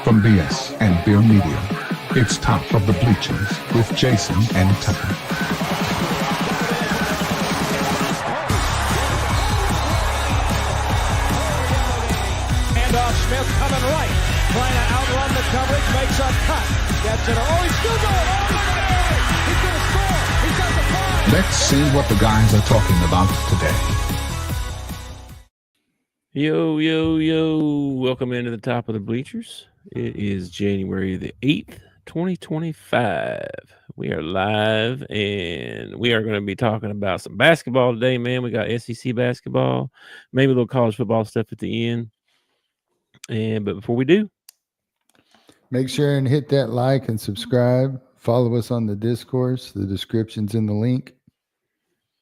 From BS and Beer Media, it's Top of the Bleachers with Jason and Tucker. Smith coming right, trying to outrun the coverage, makes a cut, gets it, oh, he's still going, oh, look at it, he's going to score, he's got the ball. Let's see what the guys are talking about today. Yo, welcome into the Top of the Bleachers. It is January the 8th, 2025. We are live, and we are going to be talking about some basketball today, man. We got SEC basketball, maybe a little college football stuff at the end. But before we do, make sure and hit that like and subscribe. Follow us on the discourse. The description's in the link.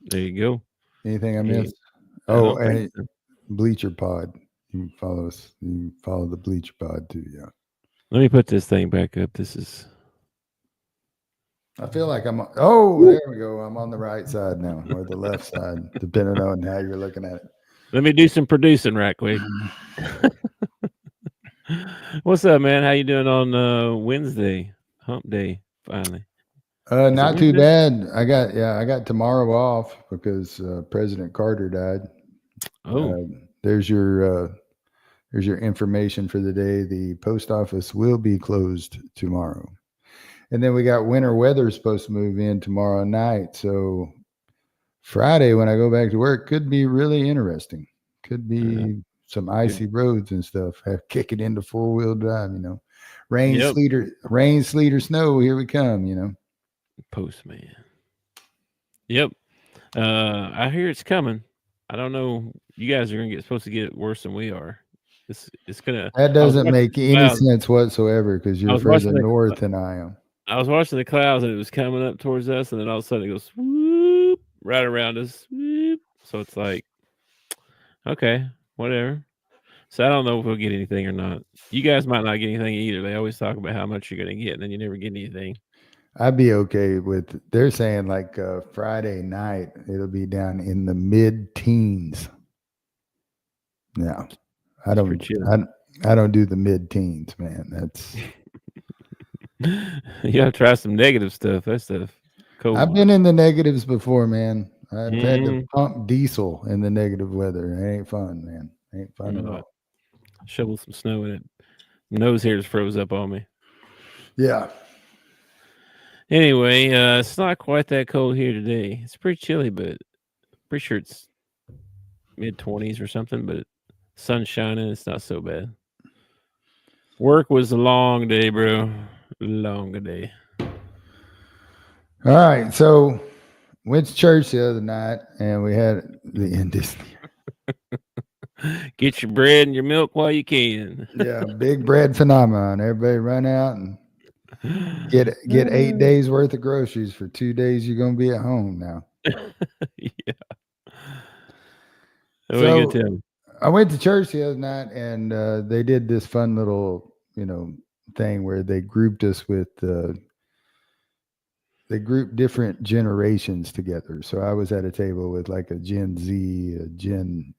There you go. Anything I missed? And Bleacher Pod. You can follow us. You can follow the Bleacher Pod too. Yeah. Let me put this thing back up. I feel like I'm. Oh, there we go. I'm on the right side now, or the left side, depending on how you're looking at it. Let me do some producing right quick. What's up, man? How you doing on Wednesday? Hump day, finally. Not too bad. I got tomorrow off because President Carter died. Oh, there's your information for the day. The post office will be closed tomorrow, and then we got winter weather supposed to move in tomorrow night. So Friday, when I go back to work, could be really interesting. Could be some icy roads and stuff. Kick it into 4-wheel drive, rain, sleet, or snow. Here we come, Postman. Yep. I hear it's coming. I don't know. You guys are supposed to get it worse than we are. It's gonna. That doesn't make any sense whatsoever because you're further north than I am. I was watching the clouds and it was coming up towards us, and then all of a sudden it goes swoop right around us. Swoop. So it's like, okay, whatever. So I don't know if we'll get anything or not. You guys might not get anything either. They always talk about how much you're going to get, and then you never get anything. I'd be okay with. They're saying like Friday night it'll be down in the mid-teens. No, I don't. I don't do the mid-teens, man. That's. You got to try some negative stuff. That stuff. Cool. I've been in the negatives before, man. I've had to pump diesel in the negative weather. It ain't fun, man. Ain't fun at all. Shovel some snow in it. Nose hairs froze up on me. Yeah. Anyway, it's not quite that cold here today. It's pretty chilly, but pretty sure it's mid-20s or something, but sun's shining. It's not so bad. Work was a long day, bro. Long day. All right. So went to church the other night, and we had the end this year. Get your bread and your milk while you can. Yeah, big bread phenomenon. Everybody run out and get 8 days worth of groceries for 2 days. You're gonna be at home now. Yeah. So I went to church the other night, and they did this fun little, thing where they grouped us with. They grouped different generations together. So I was at a table with like a Gen Z, a Gen,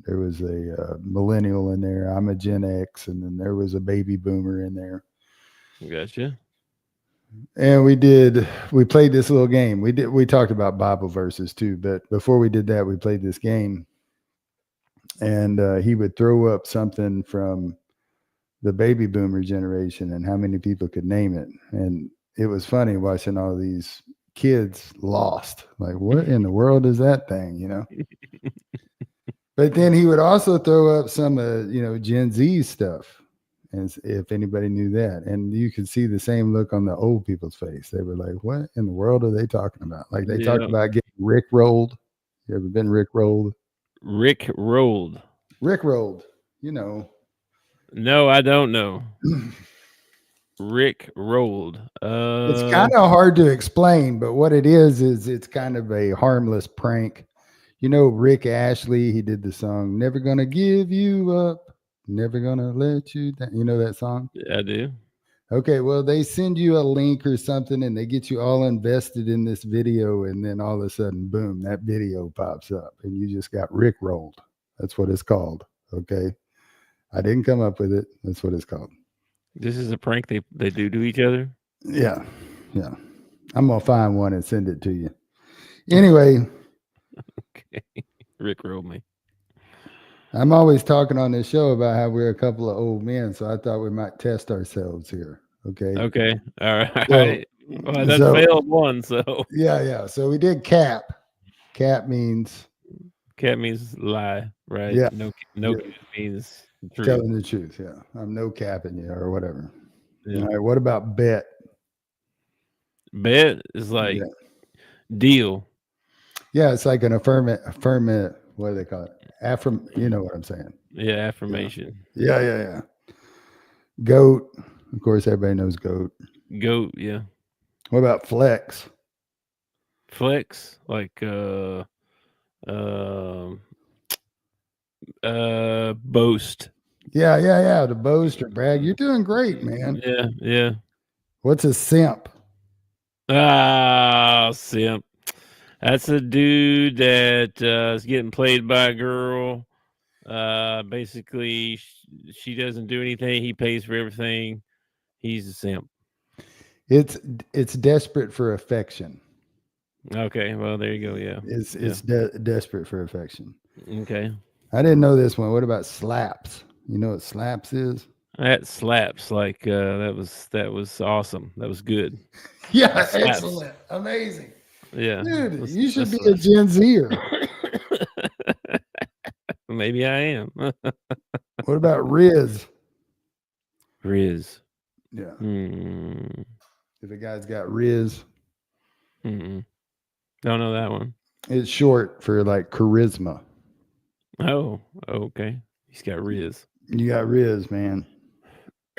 there was a millennial in there. I'm a Gen X, and then there was a baby boomer in there. Gotcha. And we played this little game. We talked about Bible verses too, but before we did that, we played this game. And he would throw up something from the baby boomer generation and how many people could name it. And it was funny watching all these kids lost. Like, what in the world is that thing, But then he would also throw up some, Gen Z stuff, and if anybody knew that. And you could see the same look on the old people's face. They were like, what in the world are they talking about? Like, they talked about getting Rick-rolled. You ever been Rick-rolled? Rick-rolled. Rick-rolled, No, I don't know. Rick rolled. It's kind of hard to explain, but what it is it's kind of a harmless prank. Rick Ashley, he did the song "Never Gonna Give You Up, Never Gonna Let You Down." You know that song? Yeah, I do. Okay, well, they send you a link or something, and they get you all invested in this video, and then all of a sudden, boom, that video pops up, and you just got Rick rolled. That's what it's called. Okay, I didn't come up with it. That's what it's called. This is a prank they do to each other. Yeah. Yeah. I'm going to find one and send it to you. Anyway, Okay. Rick rolled me. I'm always talking on this show about how we're a couple of old men, so I thought we might test ourselves here. Okay. Okay. All right. So, Well, that so failed one. So yeah. So we did cap. Cap means cat means lie, right? Yeah. No Yeah. means truth. telling the truth. Yeah. I'm no capping you or whatever. Yeah. All right. What about bet? Bet is like Yeah. deal. Yeah. It's like an affirmative. What do they call it? You know what I'm saying? Yeah, affirmation. Yeah. Goat. Of course, everybody knows goat. Goat, yeah. What about flex? Flex, like boast. Yeah. The boast or brag. You're doing great, man. Yeah. What's a simp? Ah, simp. That's a dude that is getting played by a girl. Basically, she doesn't do anything. He pays for everything. He's a simp. It's desperate for affection. Okay, well there you go. Yeah, It's desperate for affection. okay. I didn't know this one. What about slaps? You know what slaps is? That slaps. Like that was awesome. That was good. Yeah, Slaps. excellent, amazing, Yeah, dude. That's- You should that's be a Gen Zer. Maybe I am. What about Riz? Riz. Yeah, Hmm. if a guy's got Riz, Mm-mm. Don't know that one. it's short for like charisma. Oh, okay. He's got Riz. You got Riz, man.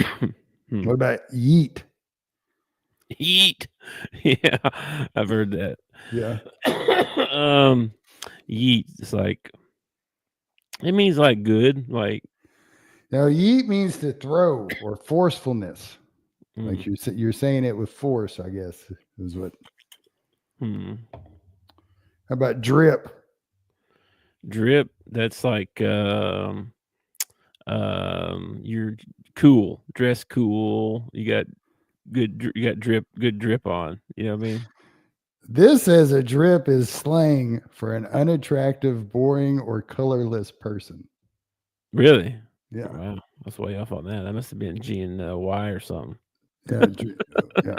Hmm. What about yeet? Yeet. Yeah, I've heard that. Yeah, Yeet. It's like it means like good, like now yeet means to throw or forcefulness. mm, Like you're saying it with force, I guess is what. hmm. How about drip? Drip. That's like you're cool, dress cool. You got good drip on. You know what I mean? This says a drip is slang for an unattractive, boring, or colorless person. Really? Yeah. Wow, that's way off on that. That must have been G and Y or something. Yeah. Yeah.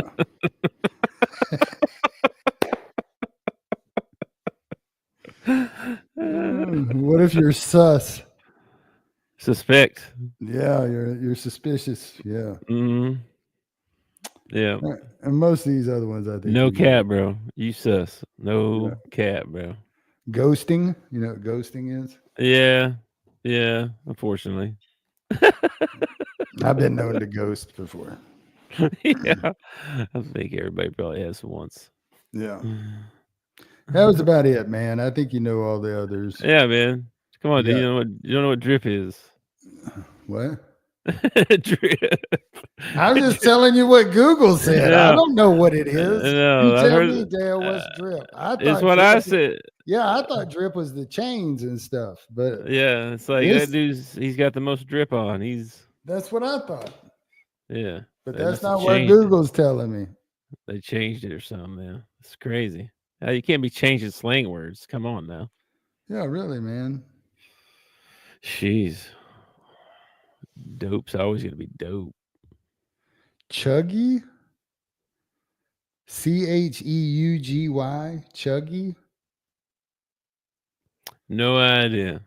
What if you're sus? Suspect. Yeah, you're suspicious. Yeah. Mm-hmm. Yeah. And most of these other ones, I think. No you know. cap, bro. You sus. No cap, bro. Ghosting. You know what ghosting is? Yeah. Yeah. Unfortunately. I've been known to ghost before. Yeah. I think everybody probably has once. Yeah. That was about it, man. I think you know all the others. Yeah, man. Come on, dude. Yeah. You don't know what drip is. What? Drip. I'm just telling you what Google said. I No. don't know what it is. No, You I tell heard me, it. Dale, what's drip? I thought It's what I drip- said. Yeah, I thought drip was the chains and stuff, but Yeah, it's like This- that he's got the most drip on. that's what I thought. Yeah. But They that's must have not what changed it. Google's telling me. They changed it or something, man. It's crazy. You can't be changing slang words. Come on now. Yeah, really, man. Jeez. Dope's always gonna be dope. Chuggy? Cheugy? Chuggy? No idea.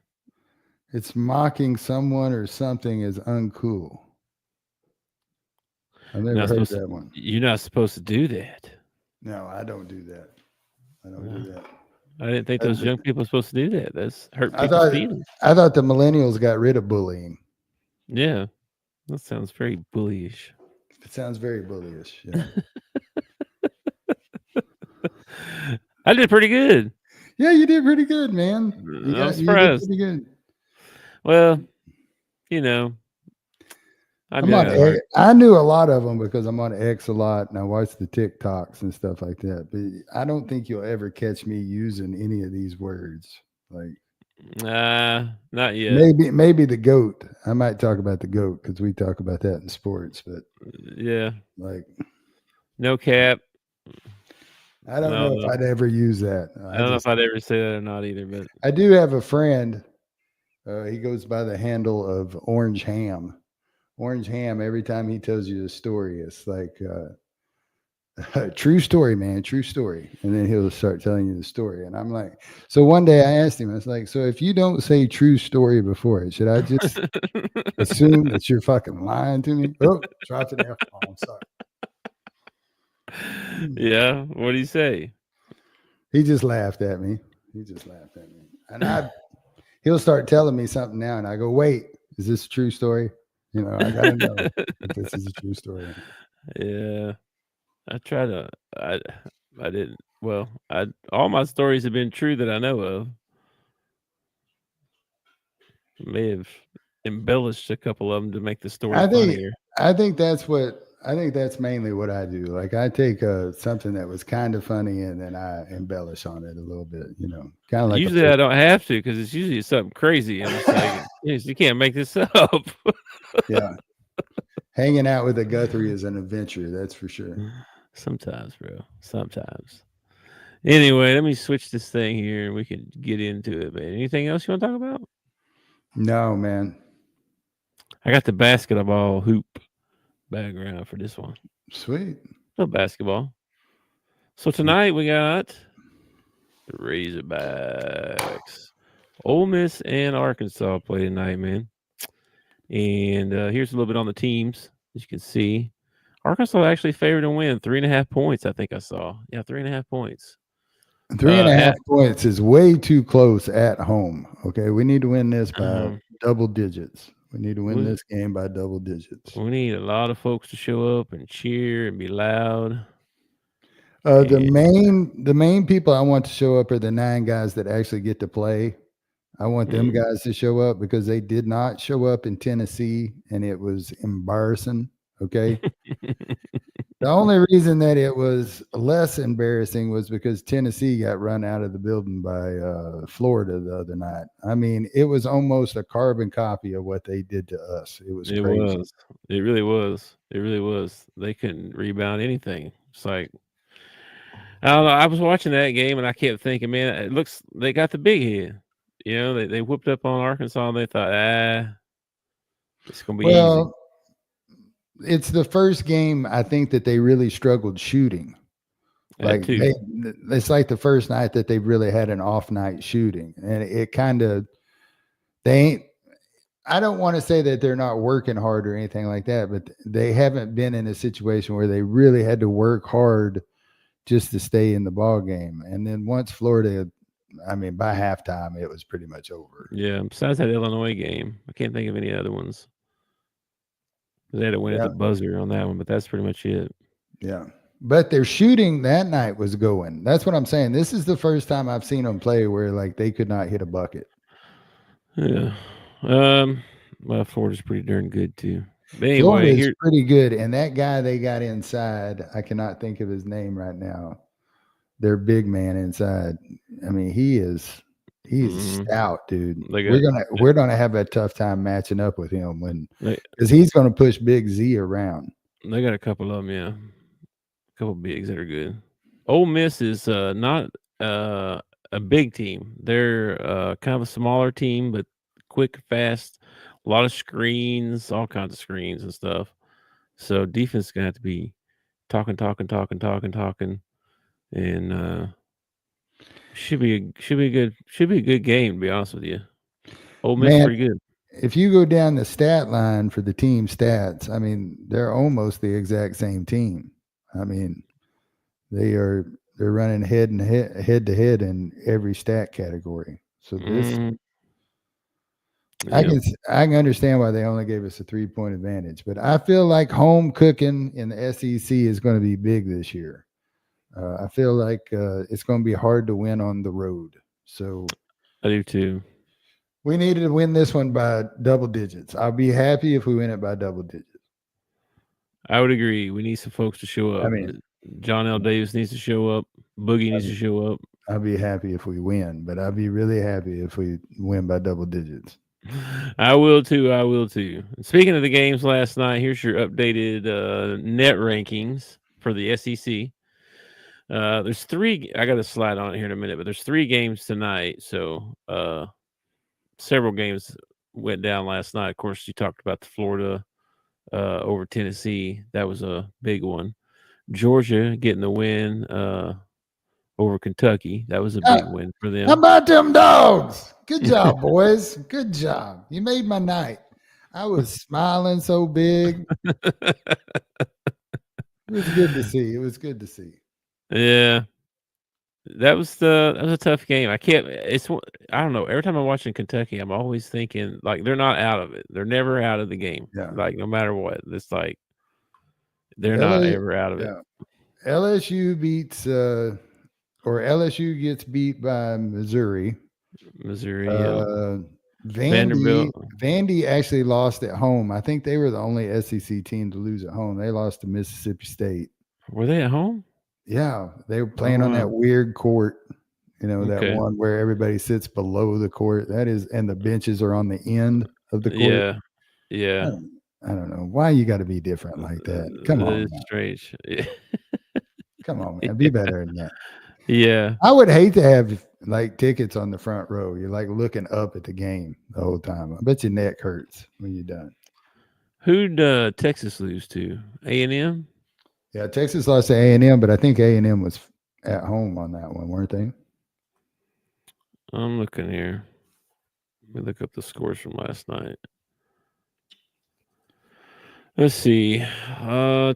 It's mocking someone or something as uncool. I've never Not heard supposed to- that one. You're not supposed to do that. No, I don't do that. I don't do that. I didn't think those young people were supposed to do that. That's hurt I people's thought feelings. the millennials got rid of bullying. Yeah. That sounds very bullyish. It sounds very bullyish. Yeah. I did pretty good. Yeah, you did pretty good, man. I'm You did surprised. pretty good. Well, you know, I'm on X. I knew a lot of them because I'm on X a lot and I watch the TikToks and stuff like that. But I don't think you'll ever catch me using any of these words. Like, Not yet. Maybe the GOAT. I might talk about the GOAT because we talk about that in sports, but Yeah. like No cap. I don't No, know if I'd ever use that. I don't know if I'd ever say that or not either, but I do have a friend. He goes by the handle of Orange Ham. Orange Ham. Every time he tells you a story, it's like true story, man, true story. And then he'll start telling you the story. And I'm like, so one day I asked him, I was like, so if you don't say true story before it, should I just assume that you're fucking lying to me? Oh, dropped an F-bomb. Sorry. yeah. What do you say? He just laughed at me. And he'll start telling me something now. And I go, wait, is this a true story? You know, I got to know if this is a true story. Yeah. I try to. I didn't. Well, all my stories have been true that I know of. May have embellished a couple of them to make the story funnier. I think that's mainly what I do. Like I take something that was kind of funny and then I embellish on it a little bit, you know, kind of like Usually I don't have to because it's usually something crazy. I'm just like, yes, you can't make this up. Yeah. Hanging out with a Guthrie is an adventure, that's for sure. Sometimes, bro. Sometimes. Anyway, let me switch this thing here and we can get into it, man. Anything else you want to talk about? No, man. I got the basketball hoop background for this one. Sweet. No basketball. So tonight we got the Razorbacks. Ole Miss and Arkansas play tonight, man. And here's a little bit on the teams. As you can see, Arkansas actually favored to win 3.5 points. I think I saw. Yeah, 3.5 points. 3.5 points is way too close at home. Okay, we need to win this by double digits. We need to win this game by double digits. We need a lot of folks to show up and cheer and be loud. The main people I want to show up are the 9 guys that actually get to play. I want them guys to show up because they did not show up in Tennessee, and it was embarrassing. Okay. The only reason that it was less embarrassing was because Tennessee got run out of the building by Florida the other night. I mean, it was almost a carbon copy of what they did to us. It was crazy. It really was. It really was. They couldn't rebound anything. It's like, I don't know. I was watching that game and I kept thinking, man, it looks they got the big head. You know, they whooped up on Arkansas and they thought, it's gonna be easy. It's the first game I think that they really struggled shooting. Like it's like the first night that they really had an off night shooting, and it kind of I don't want to say that they're not working hard or anything like that, but they haven't been in a situation where they really had to work hard just to stay in the ball game. And then once Florida, I mean, by halftime, it was pretty much over. Yeah. Besides that Illinois game, I can't think of any other ones. They had to win at the buzzer on that one, but that's pretty much it. Yeah. But their shooting that night was going. That's what I'm saying. This is the first time I've seen them play where like they could not hit a bucket. Yeah. Well, Florida's pretty darn good too. But anyway, Florida's pretty good. And that guy they got inside, I cannot think of his name right now. Their big man inside. I mean, he's stout, dude. We're gonna have a tough time matching up with him because he's gonna push Big Z around. They got a couple of them, yeah. A couple bigs that are good. Ole Miss is not a big team. They're kind of a smaller team, but quick, fast, a lot of screens, all kinds of screens and stuff. So defense is gonna have to be talking, and should be a good game, to be honest with you. Ole Miss pretty good. If you go down the stat line for the team stats, I mean, they're almost the exact same team. I mean, they're running head to head in every stat category. So this, I can understand why they only gave us a 3-point advantage, but I feel like home cooking in the SEC is going to be big this year. I feel like it's going to be hard to win on the road. So I do too. We needed to win this one by double digits. I'll be happy if we win it by double digits. I would agree. We need some folks to show up. I mean, John L. Davis needs to show up. Boogie needs to show up. I'll be happy if we win, but I'll be really happy if we win by double digits. I will too. I will too. Speaking of the games last night, here's your updated net rankings for the SEC. There's 3. I got to slide on it here in a minute, but there's 3 games tonight. So several games went down last night. Of course, you talked about the Florida over Tennessee. That was a big one. Georgia getting the win over Kentucky. That was a big win for them. How about them dogs? Good job, boys. Good job. You made my night. I was smiling so big. It was good to see. It was good to see. Yeah. That was a tough game. I don't know. Every time I'm watching Kentucky, I'm always thinking like they're not out of it. They're never out of the game. Yeah. Like no matter what. It's like they're not ever out of it. LSU beats or LSU gets beat by Missouri. Vanderbilt. Vandy actually lost at home. I think they were the only SEC team to lose at home. They lost to Mississippi State. Were they at home? Yeah, they were playing on that weird court, that one where everybody sits below the court. That is, and the benches are on the end of the court. Yeah. I don't know why you got to be different like that. Come on, it's strange. Come on, man, be better than that. Yeah, I would hate to have like tickets on the front row. You're like looking up at the game the whole time. I bet your neck hurts when you're done. Who'd Texas lose to? A&M? Yeah, Texas lost to A&M, but I think A&M was at home on that one, weren't they? I'm looking here. Let me look up the scores from last night. Let's see.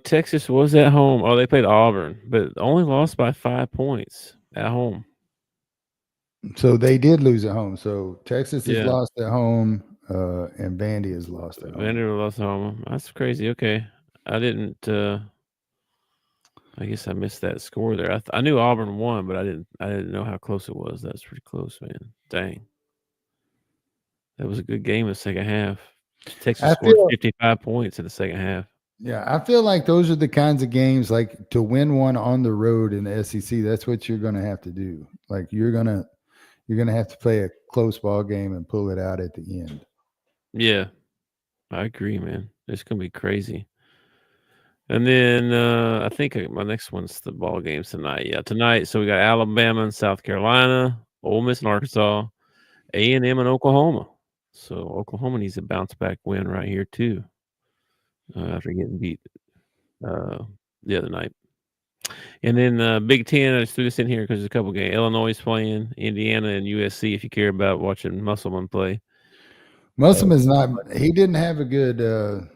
Texas was at home. Oh, they played Auburn, but only lost by 5 points at home. So they did lose at home. So Texas has lost at home, and Vandy has lost at home. Vandy lost at home. That's crazy. Okay. I didn't I guess I missed that score there. I knew Auburn won, but I didn't know how close it was. That's pretty close, man. Dang. That was a good game in the second half. Texas scored 55 points in the second half. Yeah, I feel like those are the kinds of games, like to win one on the road in the SEC, that's what you're going to have to do. Like you're going to have to play a close ball game and pull it out at the end. Yeah, I agree, man. It's going to be crazy. And then I think my next one's the ball games tonight. Yeah, tonight. So we got Alabama and South Carolina, Ole Miss and Arkansas, A&M and Oklahoma. So Oklahoma needs a bounce back win right here too. After getting beat the other night. And then Big Ten, I just threw this in here because there's a couple games. Illinois is playing, Indiana and USC if you care about watching Musselman play. Musselman's he didn't have a good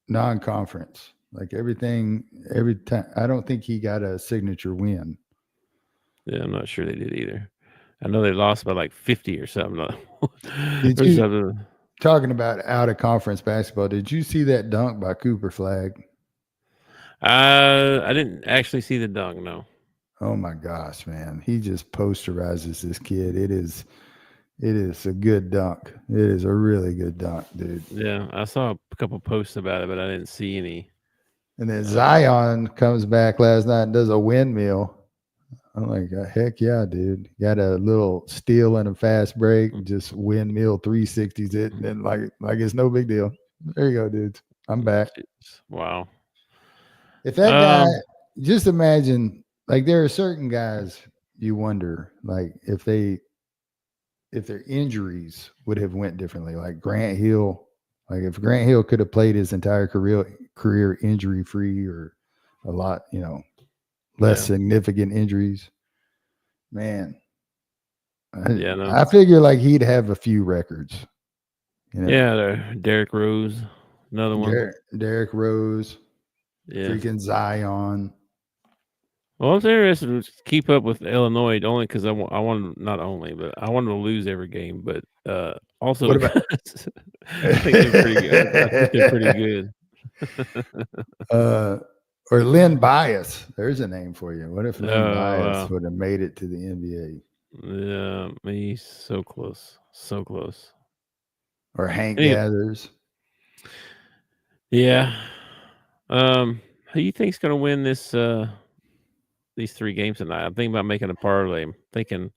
non-conference. Like every time, I don't think he got a signature win. Yeah, I'm not sure they did either. I know they lost by like 50 or something. Talking about out of conference basketball, did you see that dunk by Cooper Flagg? I didn't actually see the dunk, no. Oh my gosh, man. He just posterizes this kid. It is a good dunk. It is a really good dunk, dude. Yeah, I saw a couple posts about it, but I didn't see any. And then Zion comes back last night and does a windmill. I'm like, heck yeah, dude. Got a little steal and a fast break, just windmill 360s it, and then like it's no big deal. There you go, dude. I'm back. Wow. If that guy, just imagine, like there are certain guys you wonder, like if their injuries would have went differently. Like Grant Hill, like if Grant Hill could have played his entire career injury free or a lot, less significant injuries, man. I figure like he'd have a few records. Yeah, Derrick Rose, another one. Derrick Rose, freaking Zion. Well, I'm interested to keep up with Illinois only because I want not only, but I want to lose every game, but also because I think they're pretty good. I think they're pretty good. Or Len Bias. There's a name for you. What if Len Bias would have made it to the NBA? Yeah, he's so close. So close. Or Hank Gathers. Yeah. Who you think's going to win this these 3 games tonight. I'm thinking about making a parlay. I'm thinking,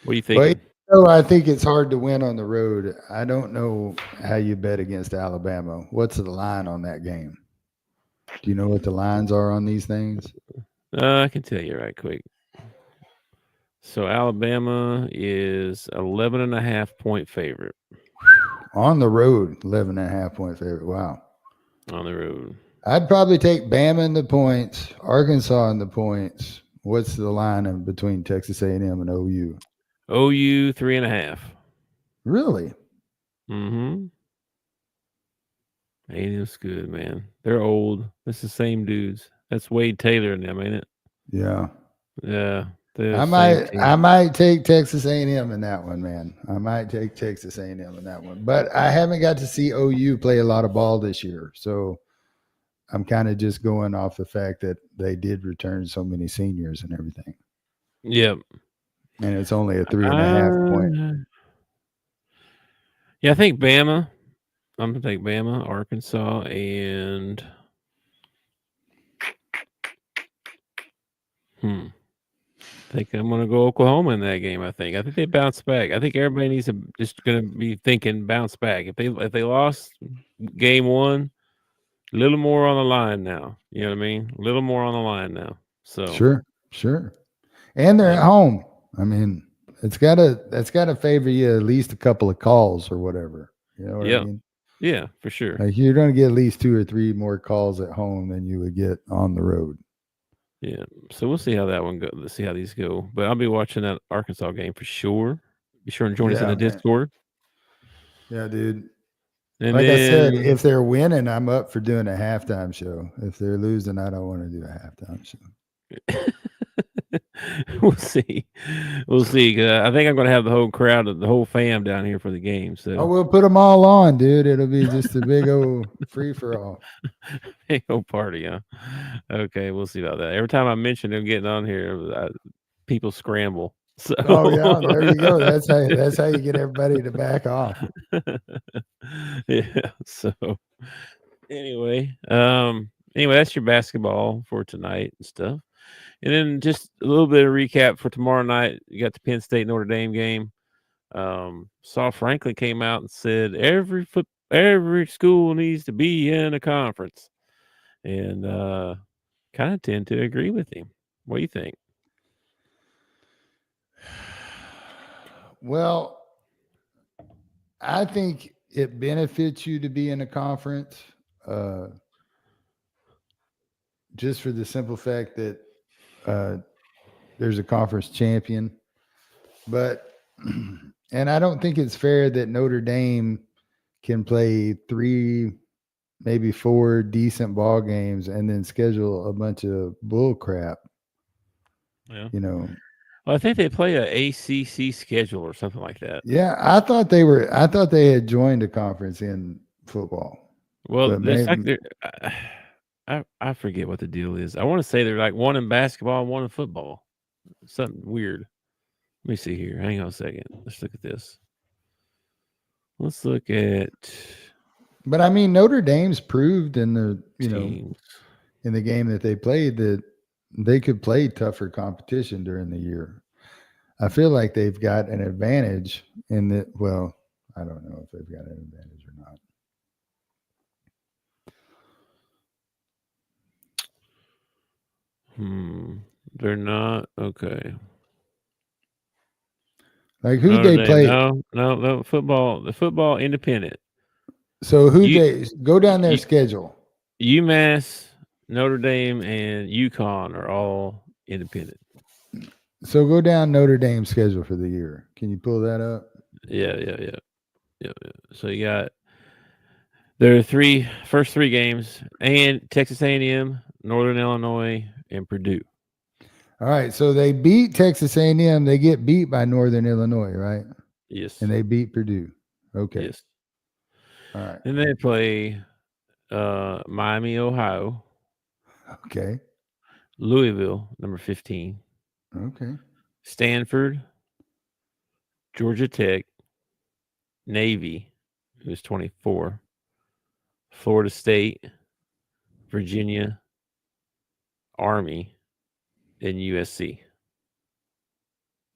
what are you Well, thinking? I think it's hard to win on the road. I don't know how you bet against Alabama. What's the line on that game? Do you know what the lines are on these things? I can tell you right quick. So Alabama is 11.5 point favorite On the road, 11.5 point favorite. Wow. on the road. I'd probably take Bama in the points, Arkansas in the points. What's the line in between Texas A&M and OU? OU 3.5. Really? Mm-hmm. A&M's good, man. They're old. It's the same dudes. That's Wade Taylor and them, ain't it? Yeah. Yeah. They're I the same team. might take Texas A&M in that one, man. I might take Texas A&M in that one. But I haven't got to see OU play a lot of ball this year. So I'm kind of just going off the fact that they did return so many seniors and everything. Yep. And it's only a 3.5 point. Yeah, I think Bama. I'm gonna take Bama, Arkansas, and I think I'm gonna go Oklahoma in that game. I think they bounce back. I think everybody needs to just gonna be thinking bounce back. If they lost game 1, a little more on the line now. You know what I mean? A little more on the line now. So Sure. And they're at home. I mean, that's gotta favor you at least a couple of calls or whatever. You know what I mean? Yeah, for sure. Like you're gonna get at least 2 or 3 more calls at home than you would get on the road. Yeah. So we'll see how that one goes. Let's see how these go. But I'll be watching that Arkansas game for sure. Be sure and join us in the man. Discord. Yeah, dude. And Like I said, then if they're winning, I'm up for doing a halftime show. If they're losing, I don't want to do a halftime show. we'll see. We'll see. I think I'm going to have the whole crowd, the whole fam down here for the game. So we'll put them all on, dude. It'll be just a big old free for all. big old party, huh? Okay, we'll see about that. Every time I mention them getting on here, people scramble. So Oh yeah, there you go. That's how you get everybody to back off. Yeah. So anyway, that's your basketball for tonight and stuff. And then just a little bit of recap for tomorrow night. You got the Penn State Notre Dame game. Saul Franklin came out and said every school needs to be in a conference, and kind of tend to agree with him. What do you think? Well, I think it benefits you to be in a conference, just for the simple fact that there's a conference champion. But, and I don't think it's fair that Notre Dame can play 3, maybe 4 decent ball games and then schedule a bunch of bull crap. Yeah. You know. Well, I think they play a ACC schedule or something like that. Yeah, I thought they had joined a conference in football. Well, it's like I forget what the deal is. I want to say they're like one in basketball and one in football. Something weird. Let me see here. Hang on a second. Let's look at this. Let's look at. But I mean, Notre Dame's proved in the teams. In the game that they played that they could play tougher competition during the year. I feel like they've got an advantage in that. Well, I don't know if they've got an advantage or not. They're not okay. Like who they play? No football. The football independent. So they go down their schedule? UMass, Notre Dame, and UConn are all independent. So go down Notre Dame's schedule for the year. Can you pull that up? Yeah. So you got their first three games, and Texas A&M, Northern Illinois, and Purdue. All right, so they beat Texas A&M. They get beat by Northern Illinois, right? Yes. And they beat Purdue. Okay. Yes. All right. Then they play Miami, Ohio. Okay. Louisville, number 15. Okay. Stanford, Georgia Tech, Navy, who's 24, Florida State, Virginia, Army, and USC.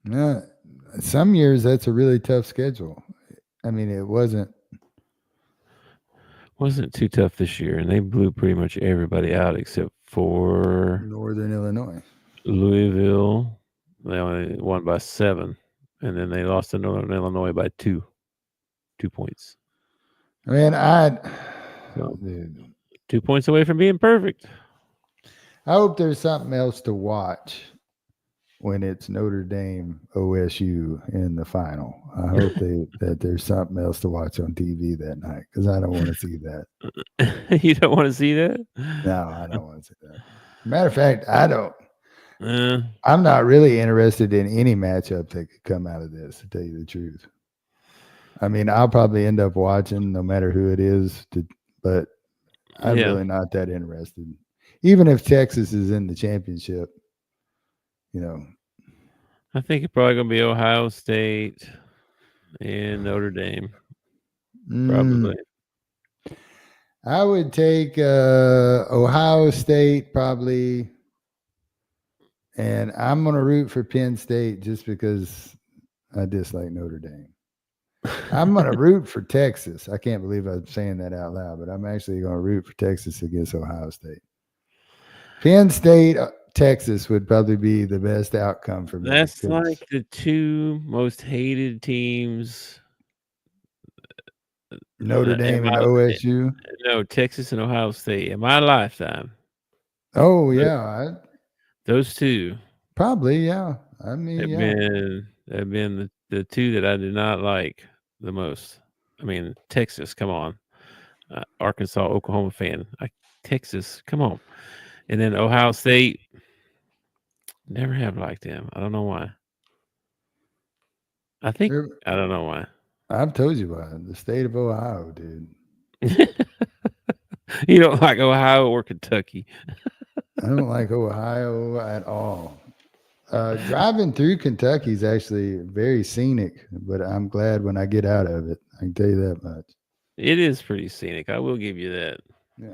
No, some years that's a really tough schedule. I mean, it wasn't Too tough this year, and they blew pretty much everybody out except for Northern Illinois. Louisville. They only won by 7, and then they lost to Northern Illinois by 2 points. Man, So, dude, 2 points away from being perfect. I hope there's something else to watch when it's Notre Dame OSU in the final. I hope that there's something else to watch on TV that night because I don't want to see that. You don't want to see that? No, I don't want to see that. Matter of fact, I don't. Uh, I'm not really interested in any matchup that could come out of this, to tell you the truth. I mean, I'll probably end up watching no matter who it is, but I'm really not that interested. Even if Texas is in the championship, I think it's probably going to be Ohio State and Notre Dame. Probably. I would take Ohio State probably, and I'm going to root for Penn State just because I dislike Notre Dame. I'm going to root for Texas. I can't believe I'm saying that out loud, but I'm actually going to root for Texas against Ohio State. Penn State, Texas would probably be the best outcome for me. That's like the 2 most hated teams. Notre Dame and OSU. No, Texas and Ohio State in my lifetime. Oh yeah, those 2 probably yeah. I mean, have been the 2 that I did not like the most. I mean, Texas, come on, Arkansas, Oklahoma fan. Texas, come on, and then Ohio State. Never have liked them. I don't know why. I don't know why. I've told you about it. The state of Ohio, dude. You don't like Ohio or Kentucky? I don't like Ohio at all. Driving through Kentucky is actually very scenic, but I'm glad when I get out of it. I can tell you that much. It is pretty scenic. I will give you that. Yeah.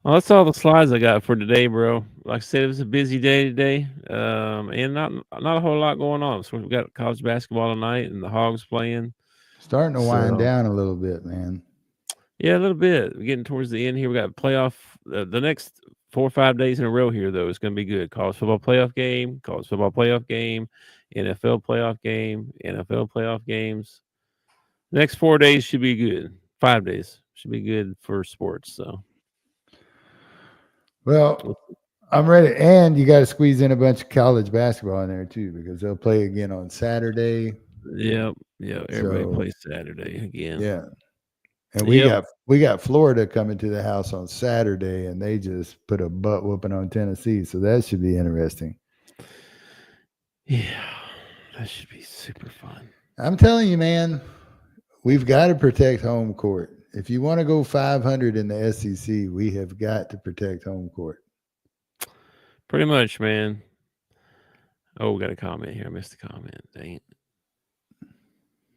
Well, that's all the slides I got for today, bro. Like I said, it was a busy day today, and not a whole lot going on. So we've got college basketball tonight, and the Hogs playing. Starting to wind down a little bit, man. Yeah, a little bit. We're getting towards the end here. We got playoff. The next 4 or 5 days in a row here, though, it's going to be good. College football playoff game, NFL playoff game, NFL playoff games. The next 4 days should be good. 5 days should be good for sports. So. Well, I'm ready. And you got to squeeze in a bunch of college basketball in there, too, because they'll play again on Saturday. Yep. Everybody plays Saturday again. Yeah. And we got Florida coming to the house on Saturday, and they just put a butt whooping on Tennessee. So that should be interesting. Yeah. That should be super fun. I'm telling you, man, we've got to protect home court. If you want to go 500 in the SEC, we have got to protect home court. Pretty much, man. Oh, we got a comment here. I missed the comment. Dang it.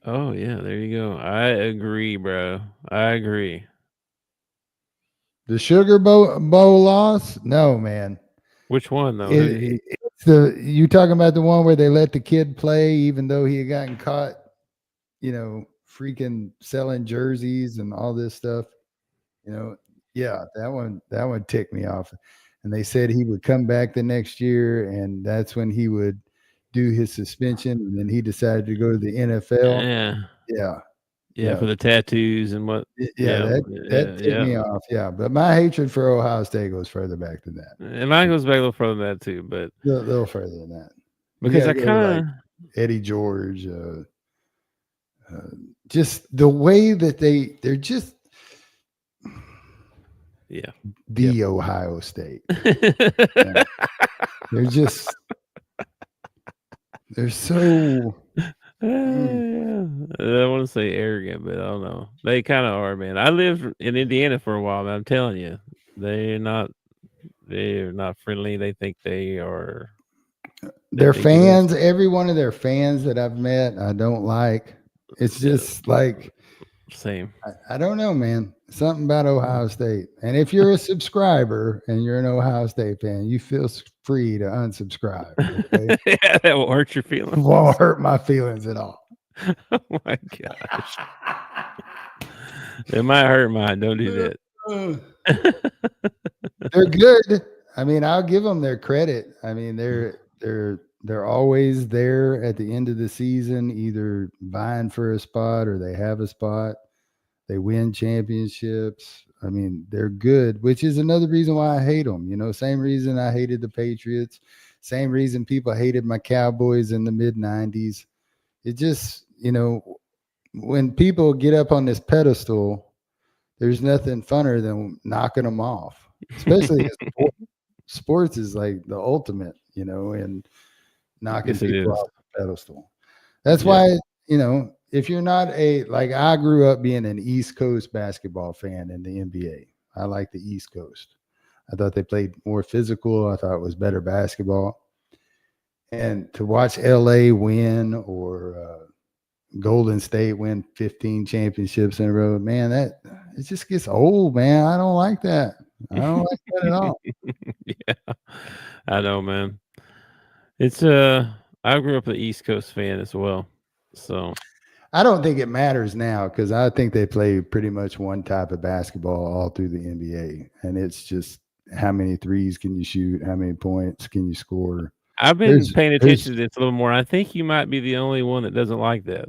Oh, yeah, there you go. I agree, bro. I agree. The Sugar Bowl loss? No, man. Which one, though? It's you talking about the one where they let the kid play even though he had gotten caught, freaking selling jerseys and all this stuff. Yeah, that one ticked me off. And they said he would come back the next year, and that's when he would do his suspension, and then he decided to go to the NFL. Yeah, for the tattoos and what. That ticked me off. Yeah, but my hatred for Ohio State goes further back than that. And mine goes back a little further than that too, but a little further than that. Because I kind of Eddie George, just the way that they're just Ohio State. They're so. I don't want to say arrogant, but I don't know. They kind of are, man. I lived in Indiana for a while, and I'm telling you, they're not friendly. They think they are. Their fans, every one of their fans that I've met, I don't like. It's just like same. I don't know, man. Something about Ohio State. And if you're a subscriber and you're an Ohio State fan, you feel free to unsubscribe. Okay? Yeah, that will hurt your feelings. Won't hurt my feelings at all. Oh my gosh. It might hurt mine. Don't do that. They're good. I mean, I'll give them their credit. I mean, they're always there at the end of the season, either vying for a spot or they have a spot. They win championships. I mean, they're good, which is another reason why I hate them. You know, same reason I hated the Patriots, same reason people hated my Cowboys in the mid-90s. It just, you know, when people get up on this pedestal, there's nothing funner than knocking them off, especially sports is like the ultimate, you know, and knocking people off the pedestal. That's why, you know, if you're not like I grew up being an East Coast basketball fan in the NBA. I like the East Coast. I thought they played more physical. I thought it was better basketball. And to watch LA win or Golden State win 15 championships in a row, man, it just gets old, man. I don't like that. I don't like that at all. Yeah, I know, man. It's I grew up an East Coast fan as well, so I don't think it matters now because I think they play pretty much one type of basketball all through the NBA, and it's just how many threes can you shoot, how many points can you score. I've been paying attention to this a little more. I think you might be the only one that doesn't like that.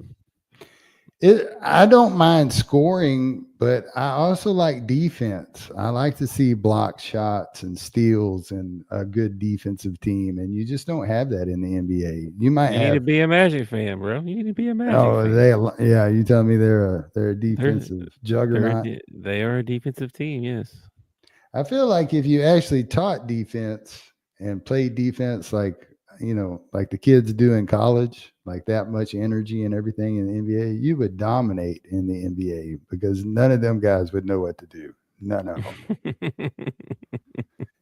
I don't mind scoring, but I also like defense. I like to see block shots and steals and a good defensive team, and you just don't have that in the NBA. You need to be a Magic fan, bro. You need to be a Magic fan. Yeah, you tell me they're a defensive juggernaut. They are a defensive team, yes. I feel like if you actually taught defense and played defense like, you know, like the kids do in college, like that much energy and everything in the NBA, you would dominate in the NBA because none of them guys would know what to do. None of them.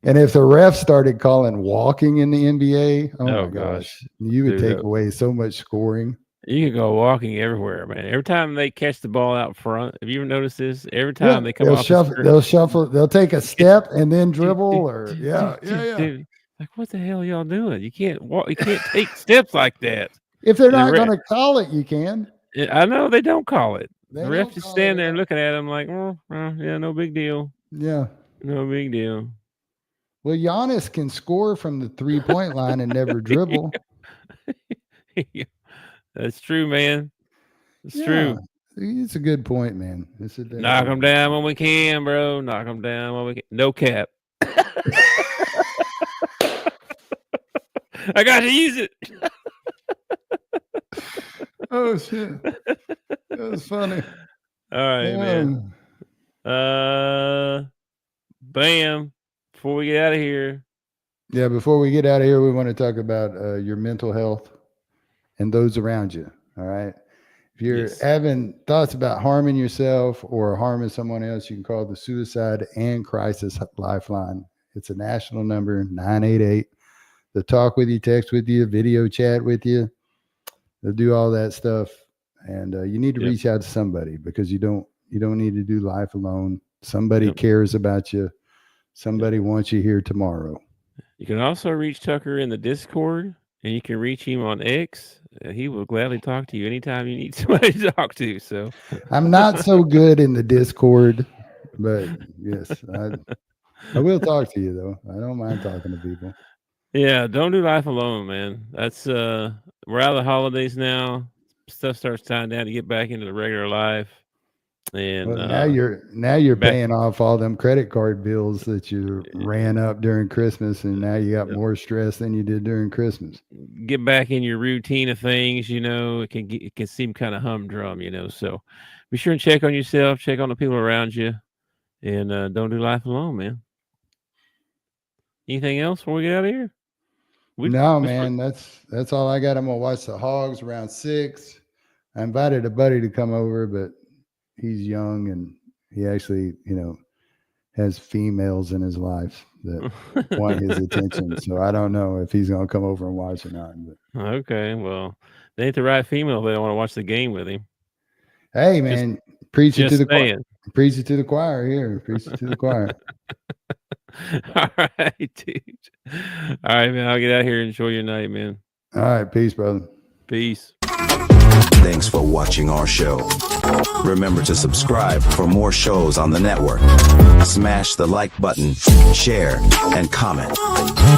And if the refs started calling walking in the NBA, oh my gosh, you would take away so much scoring. You can go walking everywhere, man. Every time they catch the ball out front, have you ever noticed this? Every time they come off they'll shuffle, they'll take a step and then dribble, or yeah. Like, what the hell are y'all doing? You can't walk. You can't take steps like that. If they're not going to call it, you can. I know they don't call it. The refs just stand there looking at them like, yeah, no big deal. Yeah, no big deal. Well, Giannis can score from the 3-point line and never dribble. That's true, man. It's true. It's a good point, man. Knock them down when we can, bro. Knock them down when we can. No cap. I got to use it. Oh shit, that was funny. All right, man. Bam. Before we get out of here. Yeah, before we get out of here, we want to talk about your mental health and those around you. All right. If you're having thoughts about harming yourself or harming someone else, you can call the Suicide and Crisis Lifeline. It's a national number, 988. They'll talk with you, text with you, video chat with you. They'll do all that stuff. And you need to reach out to somebody because you don't need to do life alone. Somebody cares about you. Somebody wants you here tomorrow. You can also reach Tucker in the Discord, and you can reach him on X. He will gladly talk to you anytime you need somebody to talk to. So I'm not so good in the Discord, but yes, I will talk to you though. I don't mind talking to people. Yeah, don't do life alone, man. That's we're out of the holidays now. Stuff starts tying down to get back into the regular life. And now you're paying off all them credit card bills that you ran up during Christmas, and now you got more stress than you did during Christmas. Get back in your routine of things, you know. It can seem kind of humdrum, you know. So be sure and check on yourself, check on the people around you, and don't do life alone, man. Anything else before we get out of here? Man, that's all I got. I'm gonna watch the Hogs around 6. I invited a buddy to come over, but he's young and he actually, has females in his life that want his attention. So I don't know if he's gonna come over and watch or not. But. Okay, well, they ain't the right female if they don't want to watch the game with him. Hey, man, Preach it Just to the choir. saying. Preach it to the choir here. Preach it to the choir. All right, dude. All right, man. I'll get out here and enjoy your night, man. All right. Peace, brother. Peace. Thanks for watching our show. Remember to subscribe for more shows on the network. Smash the like button, share, and comment.